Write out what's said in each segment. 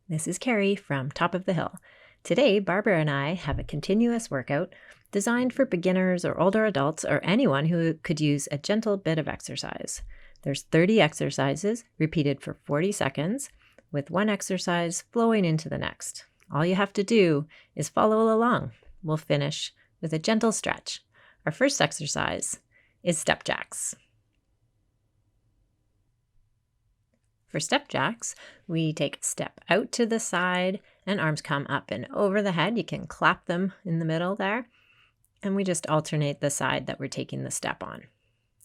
This is Carrie from Top of the Hill. Today, Barbara and I have a continuous workout designed for beginners or older adults or anyone who could use a gentle bit of exercise. There's 30 exercises repeated for 40 seconds, with one exercise flowing into the next. All you have to do is follow along. We'll finish with a gentle stretch. Our first exercise is step jacks. For step jacks, we take a step out to the side and arms come up and over the head. You can clap them in the middle there. And we just alternate the side that we're taking the step on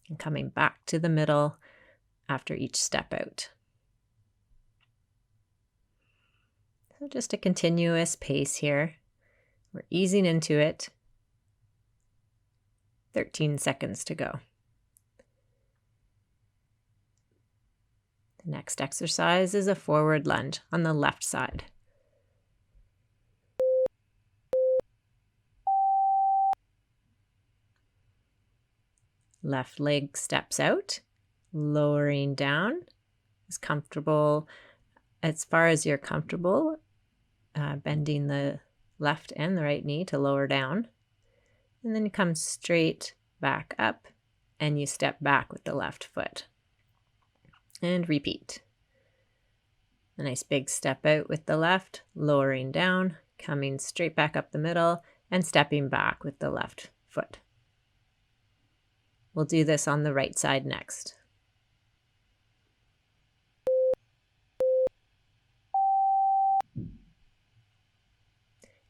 and coming back to the middle after each step out. So just a continuous pace here. We're easing into it. 13 seconds to go. The next exercise is a forward lunge on the left side. Left leg steps out, lowering down as comfortable as far as you're comfortable, bending the left and the right knee to lower down. And then you come straight back up and you step back with the left foot. And repeat. A nice big step out with the left, lowering down, coming straight back up the middle, and stepping back with the left foot. We'll do this on the right side next.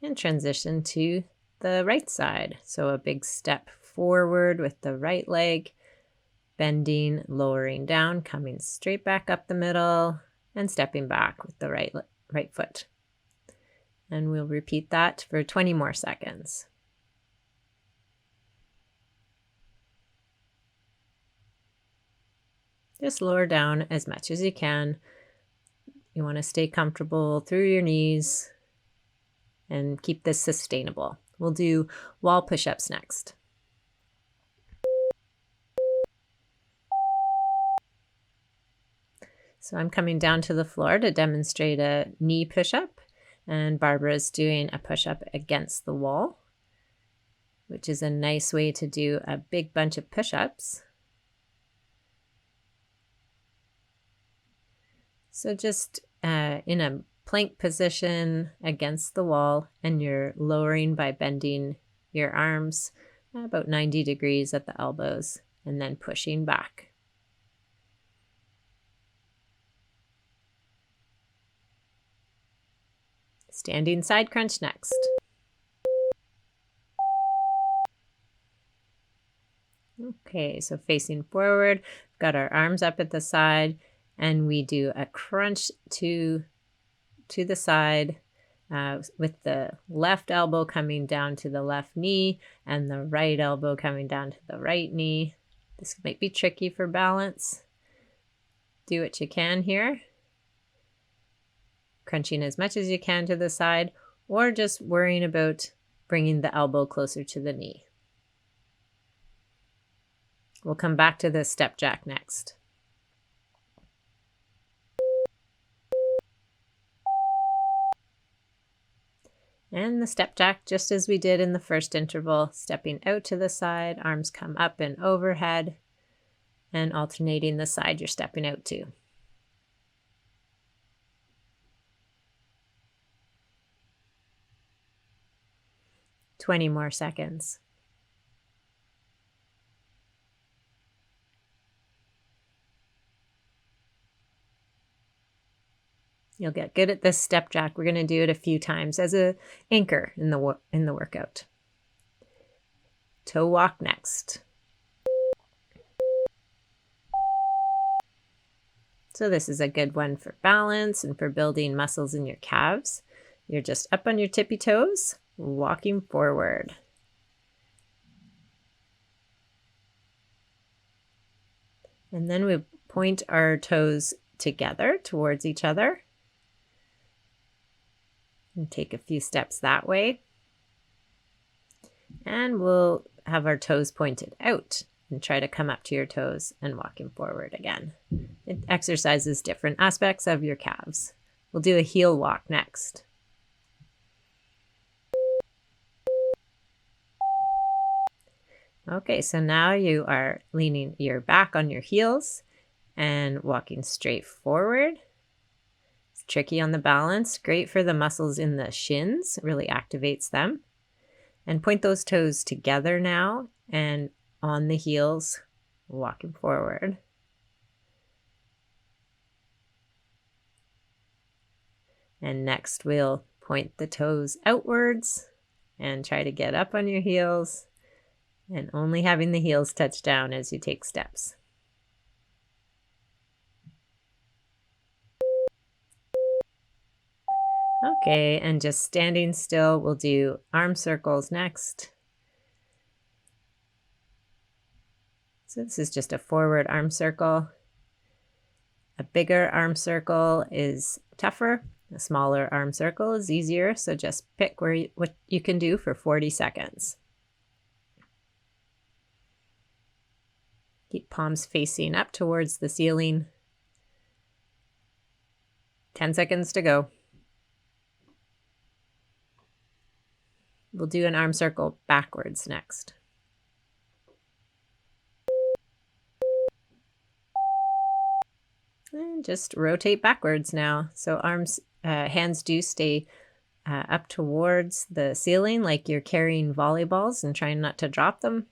And transition to the right side. So a big step forward with the right leg, bending, lowering down, coming straight back up the middle, and stepping back with the right foot. And we'll repeat that for 20 more seconds. Just lower down as much as you can. You want to stay comfortable through your knees and keep this sustainable. We'll do wall push-ups next. So I'm coming down to the floor to demonstrate a knee push-up, and Barbara's doing a push-up against the wall, which is a nice way to do a big bunch of push-ups. So just in a plank position against the wall, and you're lowering by bending your arms about 90 degrees at the elbows and then pushing back. Standing side crunch next. Okay, so facing forward, we've got our arms up at the side, and we do a crunch to the side with the left elbow coming down to the left knee and the right elbow coming down to the right knee. This might be tricky for balance. Do what you can here. Crunching as much as you can to the side, or just worrying about bringing the elbow closer to the knee. We'll come back to the step jack next. And the step jack, just as we did in the first interval, stepping out to the side, arms come up and overhead, and alternating the side you're stepping out to. 20 more seconds. You'll get good at this step jack. We're going to do it a few times as an anchor in the workout. Toe walk next. So this is a good one for balance and for building muscles in your calves. You're just up on your tippy toes, walking forward. And then we point our toes together towards each other and take a few steps that way. And we'll have our toes pointed out and try to come up to your toes and walking forward again. It exercises different aspects of your calves. We'll do a heel walk next. Okay, so now you are leaning your back on your heels and walking straight forward. It's tricky on the balance, great for the muscles in the shins, it really activates them. And point those toes together now and on the heels, walking forward. And next we'll point the toes outwards and try to get up on your heels, and only having the heels touch down as you take steps. Okay, and just standing still, we'll do arm circles next. So this is just a forward arm circle. A bigger arm circle is tougher. A smaller arm circle is easier, so just pick what you can do for 40 seconds. Keep palms facing up towards the ceiling. 10 seconds to go. We'll do an arm circle backwards next. And just rotate backwards now. So hands do stay up towards the ceiling like you're carrying volleyballs and trying not to drop them.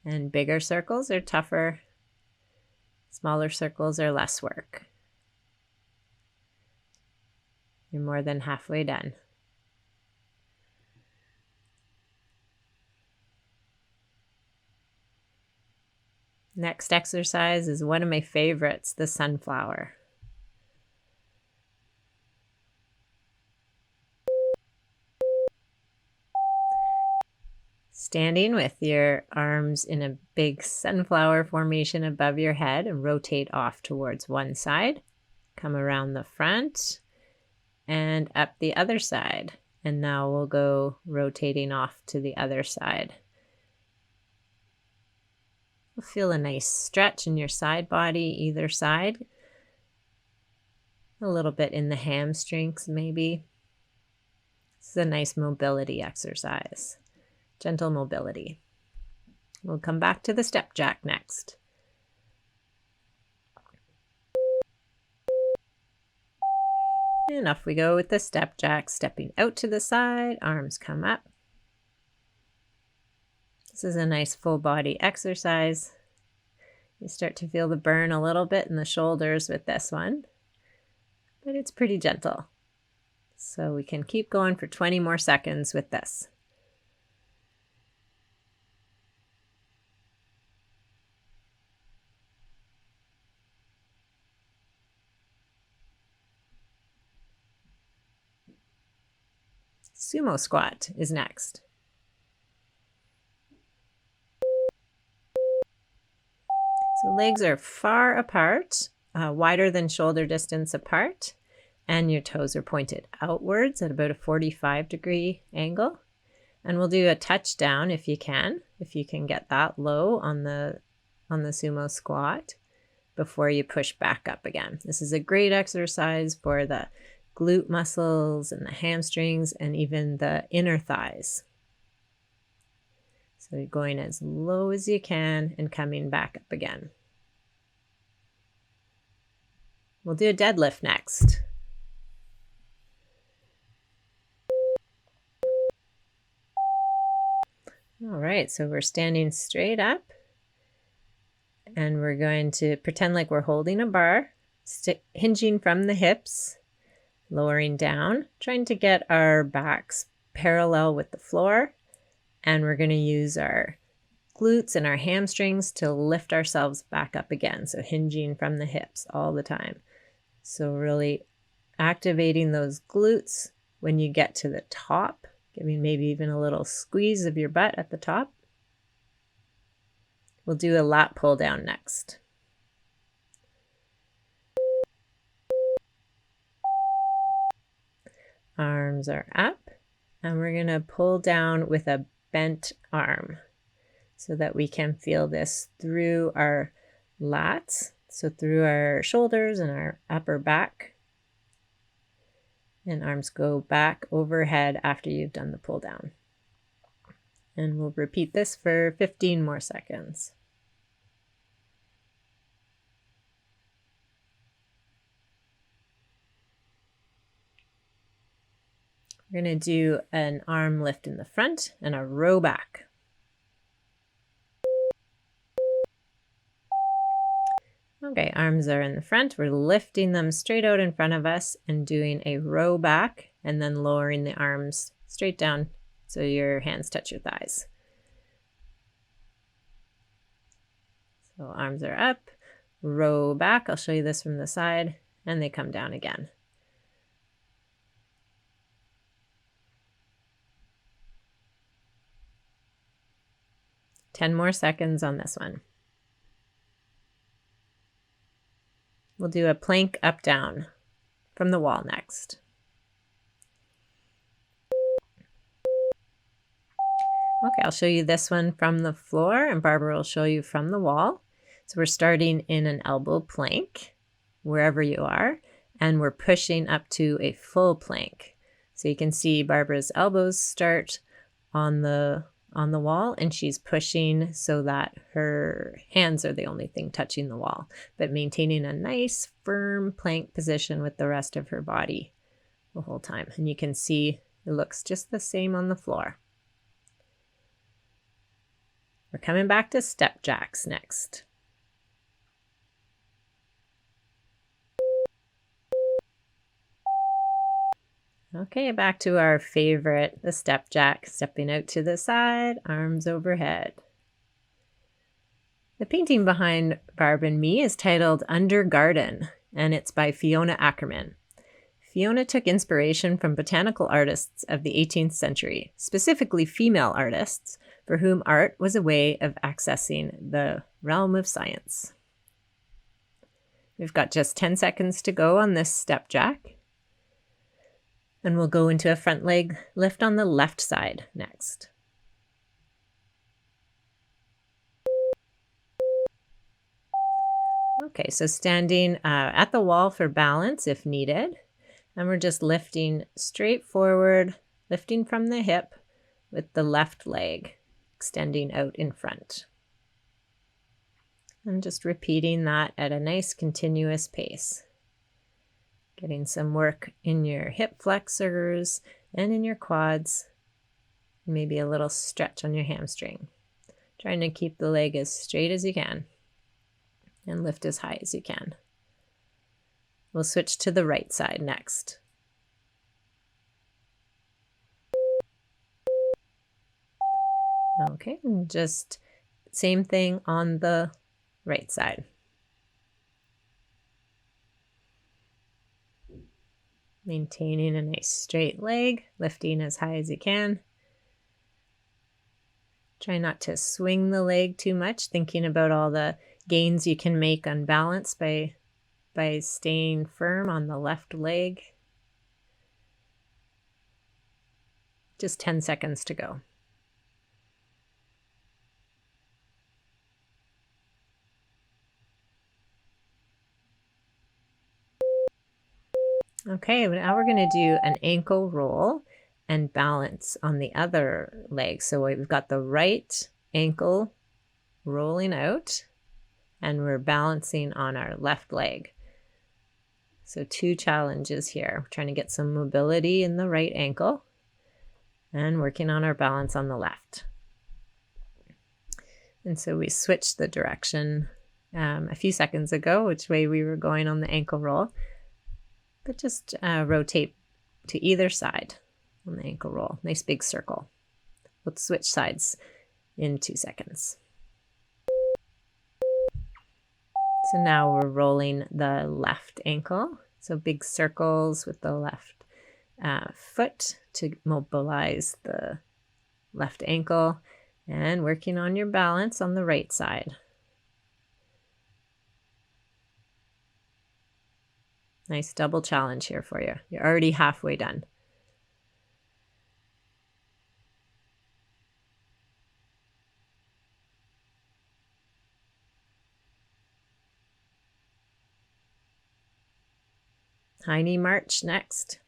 And bigger circles are tougher. Smaller circles are less work. You're more than halfway done. Next exercise is one of my favorites, the sunflower. Standing with your arms in a big sunflower formation above your head and rotate off towards one side. Come around the front and up the other side. And now we'll go rotating off to the other side. You'll feel a nice stretch in your side body, either side. A little bit in the hamstrings, maybe. This is a nice mobility exercise. Gentle mobility. We'll come back to the step jack next. And off we go with the step jack, stepping out to the side, arms come up. This is a nice full body exercise. You start to feel the burn a little bit in the shoulders with this one, but it's pretty gentle. So we can keep going for 20 more seconds with this. Sumo squat is next. So legs are far apart, wider than shoulder distance apart, and your toes are pointed outwards at about a 45-degree angle. And we'll do a touch down if you can get that low on the sumo squat before you push back up again. This is a great exercise for the glute muscles and the hamstrings and even the inner thighs. So you're going as low as you can and coming back up again. We'll do a deadlift next. All right, so we're standing straight up and we're going to pretend like we're holding a bar, hinging from the hips, lowering down, trying to get our backs parallel with the floor. And we're going to use our glutes and our hamstrings to lift ourselves back up again. So hinging from the hips all the time. So really activating those glutes when you get to the top, giving maybe even a little squeeze of your butt at the top. We'll do a lat pull down next. Arms are up, and we're going to pull down with a bent arm so that we can feel this through our lats. So through our shoulders and our upper back. And arms go back overhead after you've done the pull down. And we'll repeat this for 15 more seconds. We're going to do an arm lift in the front and a row back. Okay, arms are in the front. We're lifting them straight out in front of us and doing a row back and then lowering the arms straight down so your hands touch your thighs. So arms are up, row back. I'll show you this from the side, and they come down again. Ten more seconds on this one. We'll do a plank up down from the wall next. Okay, I'll show you this one from the floor and Barbara will show you from the wall. So we're starting in an elbow plank wherever you are, and we're pushing up to a full plank. So you can see Barbara's elbows start on the wall and she's pushing so that her hands are the only thing touching the wall, but maintaining a nice firm plank position with the rest of her body the whole time. And you can see it looks just the same on the floor. We're coming back to step jacks next. Okay, back to our favorite, the step jack, stepping out to the side, arms overhead. The painting behind Barb and me is titled Under Garden, and it's by Fiona Ackerman. Fiona took inspiration from botanical artists of the 18th century, specifically female artists, for whom art was a way of accessing the realm of science. We've got just 10 seconds to go on this step jack. And we'll go into a front leg lift on the left side next. Okay, so standing at the wall for balance if needed. And we're just lifting straight forward, lifting from the hip with the left leg extending out in front. And just repeating that at a nice continuous pace. Getting some work in your hip flexors and in your quads. Maybe a little stretch on your hamstring. Trying to keep the leg as straight as you can and lift as high as you can. We'll switch to the right side next. Okay, and just same thing on the right side. Maintaining a nice straight leg, lifting as high as you can. Try not to swing the leg too much, thinking about all the gains you can make on balance by staying firm on the left leg. Just 10 seconds to go. Okay, now we're going to do an ankle roll and balance on the other leg. So we've got the right ankle rolling out and we're balancing on our left leg. So two challenges here. We're trying to get some mobility in the right ankle and working on our balance on the left. And so we switched the direction a few seconds ago, which way we were going on the ankle roll. But just rotate to either side on the ankle roll. Nice big circle. We'll switch sides in 2 seconds. So now we're rolling the left ankle. So big circles with the left foot to mobilize the left ankle and working on your balance on the right side. Nice double challenge here for you. You're already halfway done. High knee march next.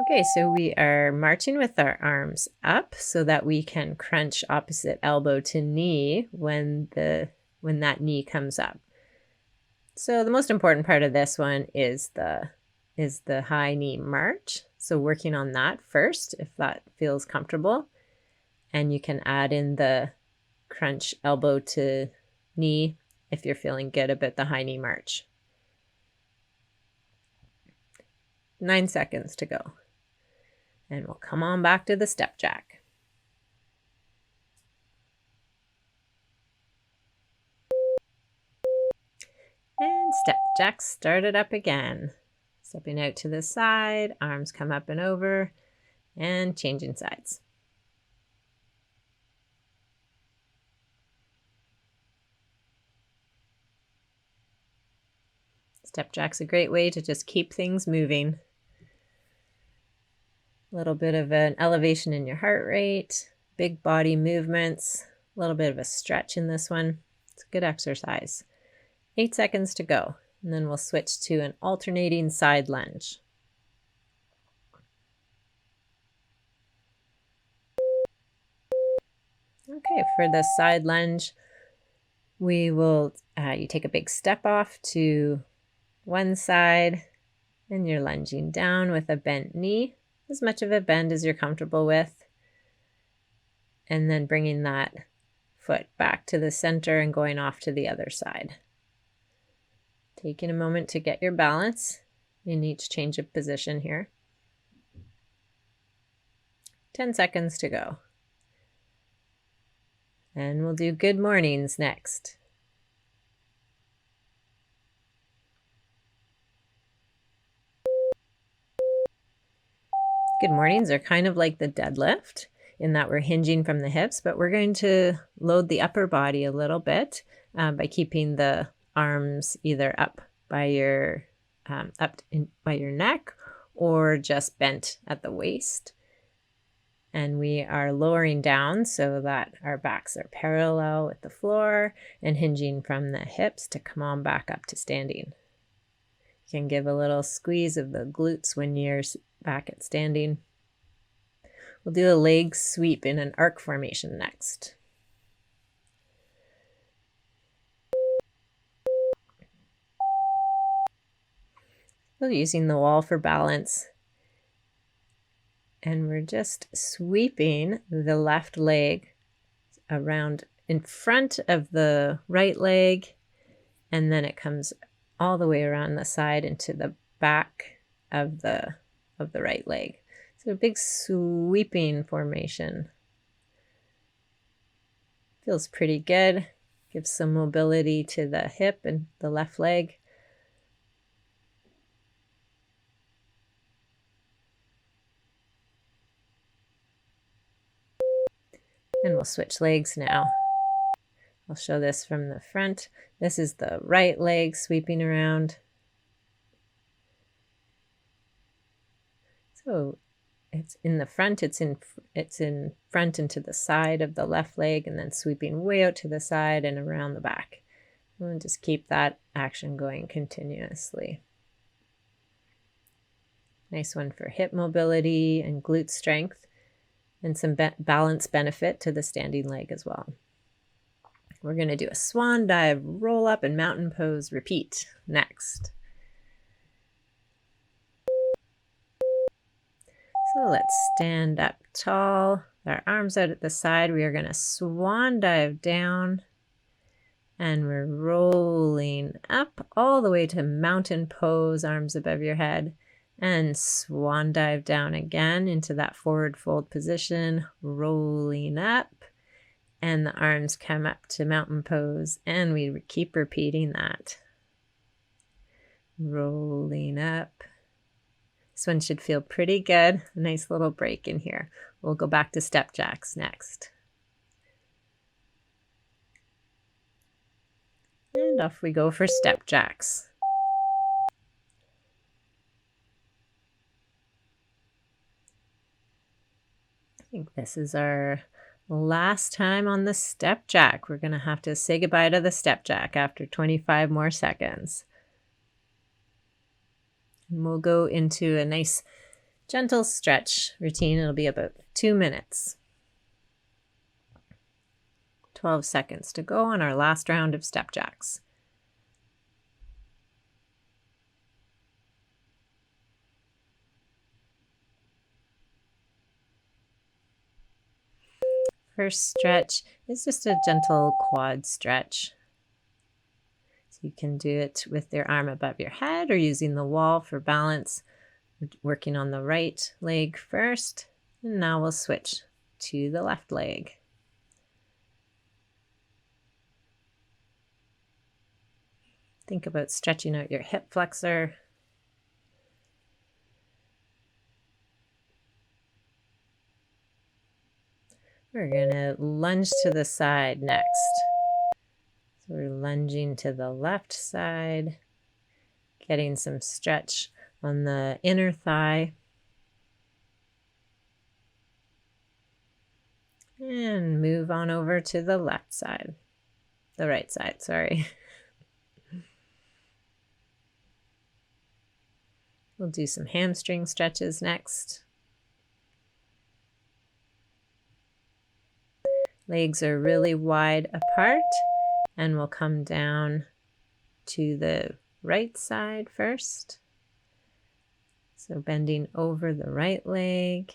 Okay, so we are marching with our arms up so that we can crunch opposite elbow to knee when that knee comes up. So the most important part of this one is the high knee march. So working on that first, if that feels comfortable. And you can add in the crunch elbow to knee if you're feeling good about the high knee march. 9 seconds to go. And we'll come on back to the step jack. And step jack started up again. Stepping out to the side, arms come up and over, and changing sides. Step jack's a great way to just keep things moving. A little bit of an elevation in your heart rate, big body movements, a little bit of a stretch in this one. It's a good exercise. 8 seconds to go, and then we'll switch to an alternating side lunge. Okay, for the side lunge, we will, you take a big step off to one side, and you're lunging down with a bent knee, as much of a bend as you're comfortable with, and then bringing that foot back to the center and going off to the other side. Taking a moment to get your balance in each change of position here. 10 seconds to go. And we'll do good mornings next. Good mornings are kind of like the deadlift in that we're hinging from the hips, but we're going to load the upper body a little bit by keeping the arms either up by your by your neck or just bent at the waist. And we are lowering down so that our backs are parallel with the floor and hinging from the hips to come on back up to standing. You can give a little squeeze of the glutes when you're back at standing. We'll do a leg sweep in an arc formation next. Still using the wall for balance. And we're just sweeping the left leg around in front of the right leg, and then it comes all the way around the side into the back of the right leg. So a big sweeping formation. Feels pretty good. Gives some mobility to the hip and the left leg. And we'll switch legs now. I'll show this from the front. This is the right leg sweeping around. So it's in the front, it's in front and to the side of the left leg, and then sweeping way out to the side and around the back. We'll just keep that action going continuously. Nice one for hip mobility and glute strength, and some balance benefit to the standing leg as well. We're going to do a swan dive, roll up, and mountain pose repeat next. So let's stand up tall, our arms out at the side. We are going to swan dive down, and we're rolling up all the way to mountain pose, arms above your head, and swan dive down again into that forward fold position, rolling up, and the arms come up to mountain pose, and we keep repeating that. Rolling up. This one should feel pretty good. A nice little break in here. We'll go back to step jacks next. And off we go for step jacks. I think this is our Last time on the step jack. We're going to have to say goodbye to the step jack after 25 more seconds. And we'll go into a nice gentle stretch routine. It'll be about 2 minutes. 12 seconds to go on our last round of step jacks. First stretch is just a gentle quad stretch. So you can do it with your arm above your head or using the wall for balance. We're working on the right leg first, and now we'll switch to the left leg. Think about stretching out your hip flexor. We're going to lunge to the side next. So we're lunging to the left side, getting some stretch on the inner thigh. And move on over to the left side. The right side, sorry. We'll do some hamstring stretches next. Legs are really wide apart, and we'll come down to the right side first. So bending over the right leg.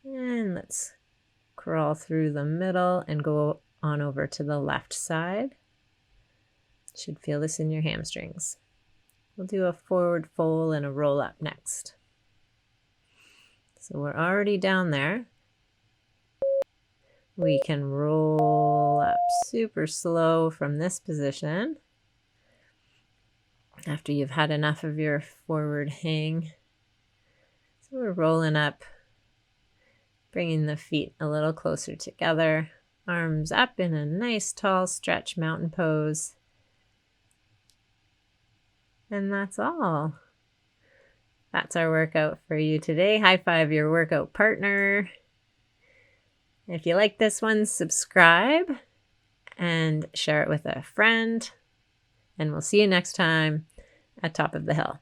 And let's crawl through the middle and go on over to the left side. Should feel this in your hamstrings. We'll do a forward fold and a roll up next. So we're already down there. We can roll up super slow from this position after you've had enough of your forward hang. So we're rolling up, bringing the feet a little closer together, arms up in a nice tall stretch mountain pose. And that's all. That's our workout for you today. High five your workout partner. If you like this one, subscribe and share it with a friend. And we'll see you next time at Top of the Hill.